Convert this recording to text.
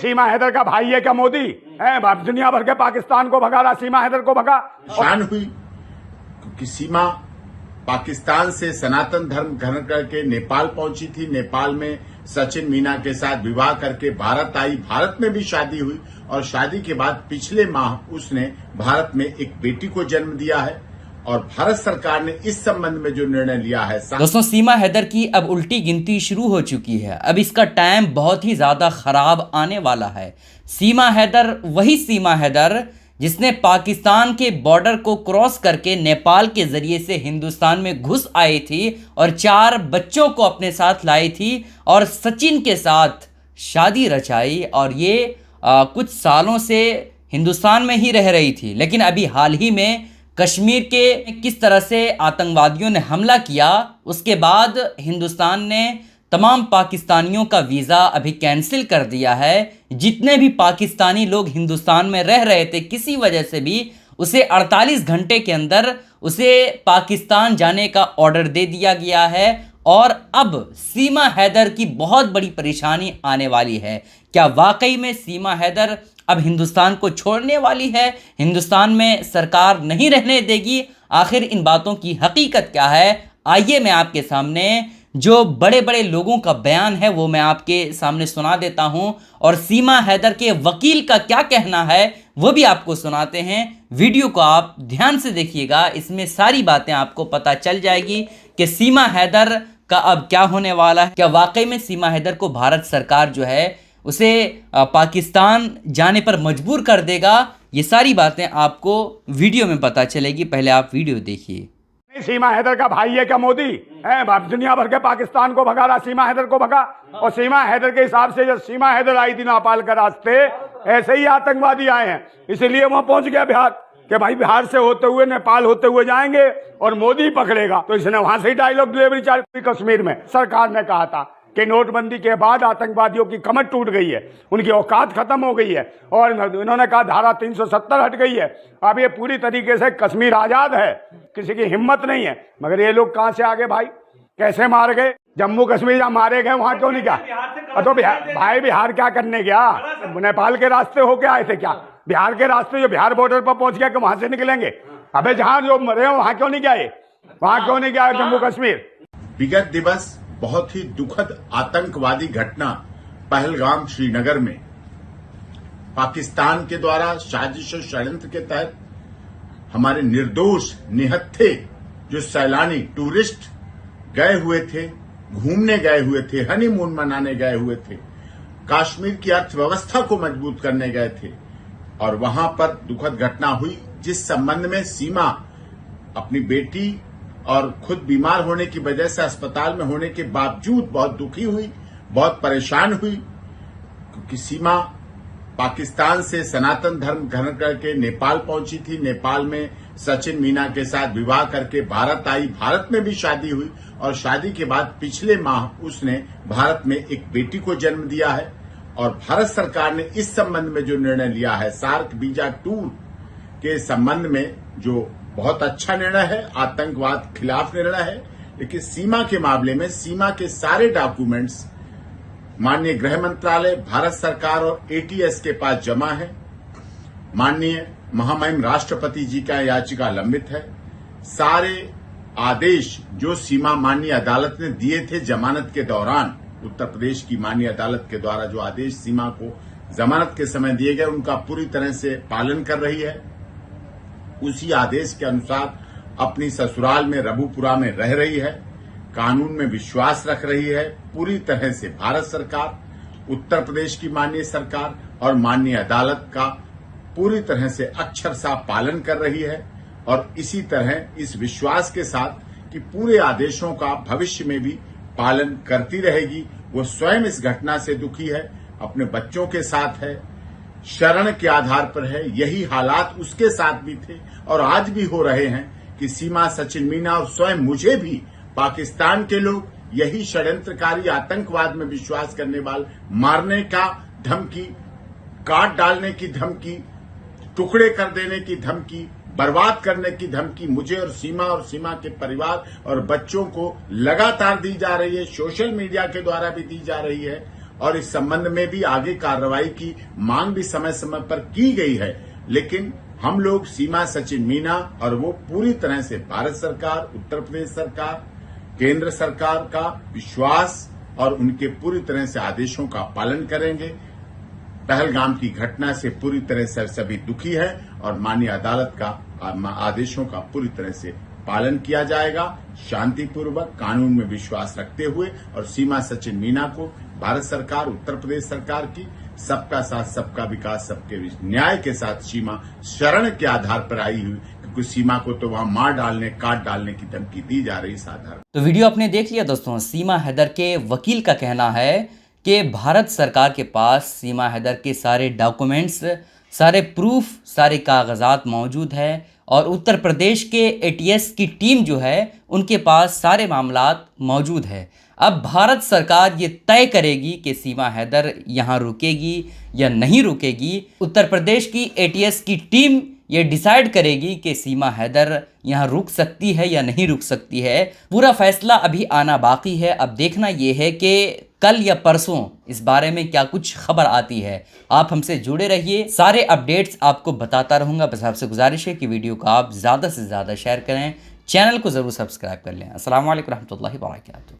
सीमा हैदर का भाई है क्या मोदी? दुनिया भर के पाकिस्तान को भगा रहा, सीमा हैदर को भगा। शान हुई क्योंकि सीमा पाकिस्तान से सनातन धर्म ग्रहण करके नेपाल पहुंची थी। नेपाल में सचिन मीना के साथ विवाह करके भारत आई। भारत में भी शादी हुई और शादी के बाद पिछले माह उसने भारत में एक बेटी को जन्म दिया है और भारत सरकार ने इस संबंध में जो निर्णय लिया है। दोस्तों, सीमा हैदर की अब उल्टी गिनती शुरू हो चुकी है। अब इसका टाइम बहुत ही ज्यादा खराब आने वाला है। सीमा हैदर वही सीमा हैदर जिसने पाकिस्तान के बॉर्डर को क्रॉस करके नेपाल के जरिए से हिंदुस्तान में घुस आई थी और 4 बच्चों को अपने साथ लाई थी और सचिन के साथ शादी रचाई और ये कुछ सालों से हिंदुस्तान में ही रह रही थी। लेकिन अभी हाल ही में कश्मीर के किस तरह से आतंकवादियों ने हमला किया, उसके बाद हिंदुस्तान ने तमाम पाकिस्तानियों का वीज़ा अभी कैंसिल कर दिया है। जितने भी पाकिस्तानी लोग हिंदुस्तान में रह रहे थे किसी वजह से भी, उसे 48 घंटे के अंदर उसे पाकिस्तान जाने का ऑर्डर दे दिया गया है। और अब सीमा हैदर की बहुत बड़ी परेशानी आने वाली है। क्या वाकई में सीमा हैदर अब हिंदुस्तान को छोड़ने वाली है? हिंदुस्तान में सरकार नहीं रहने देगी? आखिर इन बातों की हकीकत क्या है? आइए मैं आपके सामने जो बड़े बड़े लोगों का बयान है वो मैं आपके सामने सुना देता हूं और सीमा हैदर के वकील का क्या कहना है वो भी आपको सुनाते हैं। वीडियो को आप ध्यान से देखिएगा, इसमें सारी बातें आपको पता चल जाएगी कि सीमा हैदर का अब क्या होने वाला है। क्या वाकई में सीमा हैदर को भारत सरकार जो है उसे पाकिस्तान जाने पर मजबूर कर देगा? ये सारी बातें आपको वीडियो में पता चलेगी, पहले आप वीडियो देखिए। सीमा हैदर का भाई है क्या मोदी? दुनिया भर के पाकिस्तान को भगा रहा, सीमा हैदर को भगा। और सीमा हैदर के हिसाब से जब सीमा हैदर आई थी नेपाल के रास्ते, ऐसे ही आतंकवादी आए हैं, इसीलिए वहां पहुंच गया बिहार कि भाई बिहार से होते हुए नेपाल होते हुए जाएंगे और मोदी पकड़ेगा। तो इसने वहां से ही डायलॉग डिलीवरी चालू की। कश्मीर में सरकार ने कहा था कि नोटबंदी के बाद आतंकवादियों की कमर टूट गई है, उनकी औकात खत्म हो गई है और इन्होंने कहा धारा 370 हट गई है। अब ये पूरी तरीके से कश्मीर आजाद है, किसी की हिम्मत नहीं है। मगर ये लोग कहां से आ गए भाई? कैसे मार गए? जम्मू कश्मीर जहां मारे गए वहां क्यों नहीं गया? तो बिहार क्या करने गया? नेपाल के रास्ते होके आए थे क्या? बिहार के रास्ते जो बिहार बॉर्डर पर पहुंच गया कि वहां से निकलेंगे? अबे जहां जो मरे वहां क्यों नहीं गए? वहां क्यों नहीं गया जम्मू कश्मीर? विगत दिवस बहुत ही दुखद आतंकवादी घटना पहलगाम श्रीनगर में पाकिस्तान के द्वारा साजिश और षड्यंत्र के तहत हमारे निर्दोष निहत्थे जो सैलानी टूरिस्ट गए हुए थे, घूमने गए हुए थे, हनीमून मनाने गए हुए थे, कश्मीर की अर्थव्यवस्था को मजबूत करने गए थे और वहां पर दुखद घटना हुई जिस संबंध में सीमा अपनी बेटी और खुद बीमार होने की वजह से अस्पताल में होने के बावजूद बहुत दुखी हुई, बहुत परेशान हुई क्योंकि सीमा पाकिस्तान से सनातन धर्म ग्रहण करके नेपाल पहुंची थी। नेपाल में सचिन मीना के साथ विवाह करके भारत आई। भारत में भी शादी हुई और शादी के बाद पिछले माह उसने भारत में एक बेटी को जन्म दिया है और भारत सरकार ने इस संबंध में जो निर्णय लिया है, सार्क वीजा टूर के संबंध में, जो बहुत अच्छा निर्णय है, आतंकवाद खिलाफ निर्णय है। लेकिन सीमा के मामले में सीमा के सारे डॉक्यूमेंट्स माननीय गृह मंत्रालय, भारत सरकार और एटीएस के पास जमा है। माननीय महामहिम राष्ट्रपति जी का याचिका लंबित है। सारे आदेश जो सीमा माननीय अदालत ने दिए थे जमानत के दौरान, उत्तर प्रदेश की माननीय अदालत के द्वारा जो आदेश सीमा को जमानत के समय दिए गए, उनका पूरी तरह से पालन कर रही है। उसी आदेश के अनुसार अपनी ससुराल में रबुपुरा में रह रही है, कानून में विश्वास रख रही है। पूरी तरह से भारत सरकार, उत्तर प्रदेश की माननीय सरकार और माननीय अदालत का पूरी तरह से अक्षरशः पालन कर रही है और इसी तरह इस विश्वास के साथ कि पूरे आदेशों का भविष्य में भी पालन करती रहेगी। वो स्वयं इस घटना से दुखी है, अपने बच्चों के साथ है, शरण के आधार पर है। यही हालात उसके साथ भी थे और आज भी हो रहे हैं कि सीमा, सचिन मीना और स्वयं मुझे भी पाकिस्तान के लोग यही षड्यंत्रकारी आतंकवाद में विश्वास करने वाले मारने का धमकी, काट डालने की धमकी, टुकड़े कर देने की धमकी, बर्बाद करने की धमकी मुझे और सीमा के परिवार और बच्चों को लगातार दी जा रही है, सोशल मीडिया के द्वारा भी दी जा रही है। और इस संबंध में भी आगे कार्रवाई की मांग भी समय समय पर की गई है। लेकिन हम लोग सीमा सचिन मीना और वो पूरी तरह से भारत सरकार, उत्तर प्रदेश सरकार, केंद्र सरकार का विश्वास और उनके पूरी तरह से आदेशों का पालन करेंगे। पहलगाम की घटना से पूरी तरह से सभी दुखी है और माननीय अदालत का आदेशों का पूरी तरह से पालन किया जाएगा, शांतिपूर्वक कानून में विश्वास रखते हुए। और सीमा सचिन मीना को भारत सरकार, उत्तर प्रदेश सरकार की सबका साथ, सबका विकास, सबके न्याय के साथ सीमा शरण के आधार पर आई हुई, क्योंकि सीमा को तो वहां मार डालने, काट डालने की धमकी दी जा रही इस आधार। तो वीडियो आपने देख लिया दोस्तों। सीमा हैदर के वकील का कहना है कि भारत सरकार के पास सीमा हैदर के सारे डॉक्यूमेंट्स, सारे प्रूफ, सारे कागजात मौजूद है और उत्तर प्रदेश के एटीएस की टीम जो है उनके पास सारे मामलात मौजूद है। अब भारत सरकार ये तय करेगी कि सीमा हैदर यहाँ रुकेगी या नहीं रुकेगी। उत्तर प्रदेश की एटीएस की टीम ये डिसाइड करेगी कि सीमा हैदर यहाँ रुक सकती है या नहीं रुक सकती है। पूरा फैसला अभी आना बाकी है। अब देखना ये है कि कल या परसों इस बारे में क्या कुछ खबर आती है। आप हमसे जुड़े रहिए, सारे अपडेट्स आपको बताता रहूँगा। बस आपसे गुजारिश है कि वीडियो को आप ज़्यादा से ज़्यादा शेयर करें, चैनल को ज़रूर सब्सक्राइब कर लें। अस्सलाम वालेकुम रहमतुल्लाहि व बरकातहू।